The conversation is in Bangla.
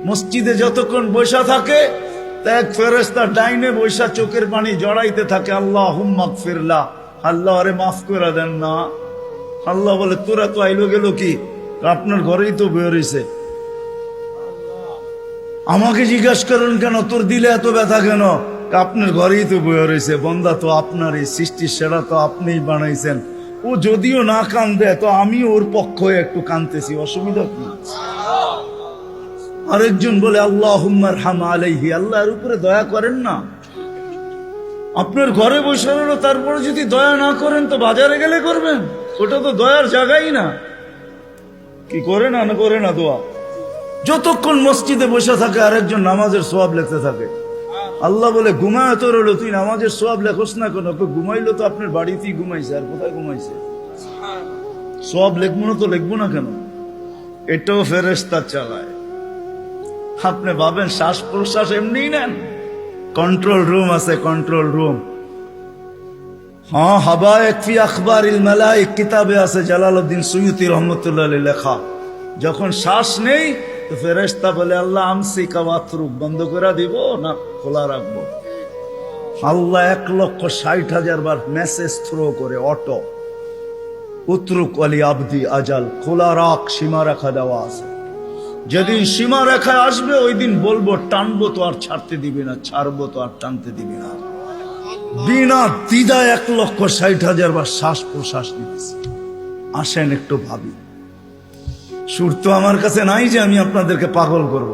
মসজিদে যতক্ষণ বসা থাকে এক ফেরেশতা ডাইনে বৈশা চোখের পানি জড়াইতে থাকে, আল্লাহুম্মা গফিরলা, আল্লাহ আরে মাফ করে দেন না। আল্লাহ বলে তোরা তো আইলো গেল কি, আপনার ঘরেই তো বের হইছে, আমাকে জিজ্ঞাসা করেন কেন তোর দিলে এত ব্যথা কেন? আপনার ঘরেই তো বের হইছে, বন্দা তো আপনারই সৃষ্টির সেরা, তো আপনিই বানাইছেন। ও যদিও না কান্দে তো আমি ওর পক্ষ হয়ে একটু কান্দতেছি, অসুবিধা কি? আরেকজন বলে আল্লাহুম্মা আরহাম আলাইহি, আল্লাহর উপরে দয়া করেন না। আপনার ঘরে বসে রইল, তারপরে যদি দয়া না করেন তো বাজারে গেলে করবেন, ওটা তো দয়ার জায়গাই না। কি করে না করে না দোয়া? যতক্ষণ মসজিদে বসে থাকে আরেকজন নামাজের সওয়াব লিখতে থাকে। আল্লাহ বলে ঘুমায় তো রইল, তুই নামাজের সওয়াব লেখোস না কেন? ঘুমাইলো তো আপনার বাড়িতেই ঘুমাইছে, আর কোথায় ঘুমাইছে? সওয়াব লিখবো না তো লিখবো না কেন? এটাও ফেরেশতা চালায়। আপনি ভাবেন শ্বাস প্রশ্বাস এমনি নেন? কন্ট্রোল রুম আছে, কন্ট্রোল রুম। হ্যাঁ, হাবায়েক ফি আখবারিল মালায়েক কিতাবে আছে, জালালউদ্দিন সুয়ুতী রহমাতুল্লাহ আলাইহি লেখা। যখন শ্বাস নেই তো ফেরেশতা বলে আল্লাহ আমসিকা ওয়াতরুক, বন্ধ করে দিব না খোলা রাখবো? আল্লাহ 1,60,000 বার মেসেজ থ্রো করে, অটো উতরুক আলী আবদি আজাল, খোলা রাখ, সীমা রেখা দেওয়া আছে। যেদিন সীমা রেখায় আসবে ওই দিন বলবো টানবো তো আর ছাড়তে দিবি না, ছাড়বো তো আর টানতে দিবি না। বিনা দ্বিধায় 1,60,000 বার শ্বাস প্রশ্বাস নিতেছি। আসেন একটু ভাবি। সুর তো আমার কাছে নাই যে আমি আপনাদেরকে পাগল করব।